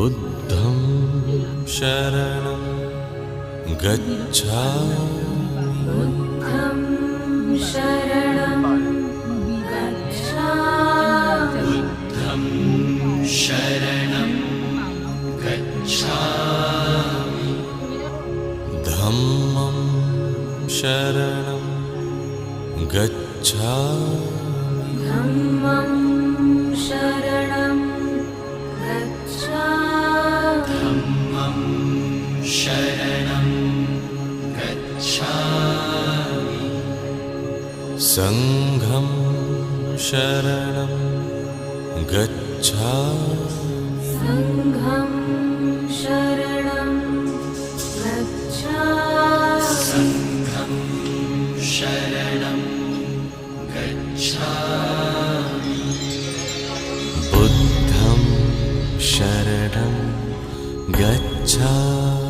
बुद्धं शरणं गच्छामि बुद्धं शरणं गच्छामि बुद्धं शरणं गच्छामि धम्मं शरणं गच्छामि धम्मं शरणं गच्छामि धम्मं शरणं गच्छामि संघं शरणं गच्छामि संघं शरणं गच्छामि संघं शरणं गच्छामि बुद्धं शरणं गच्छामि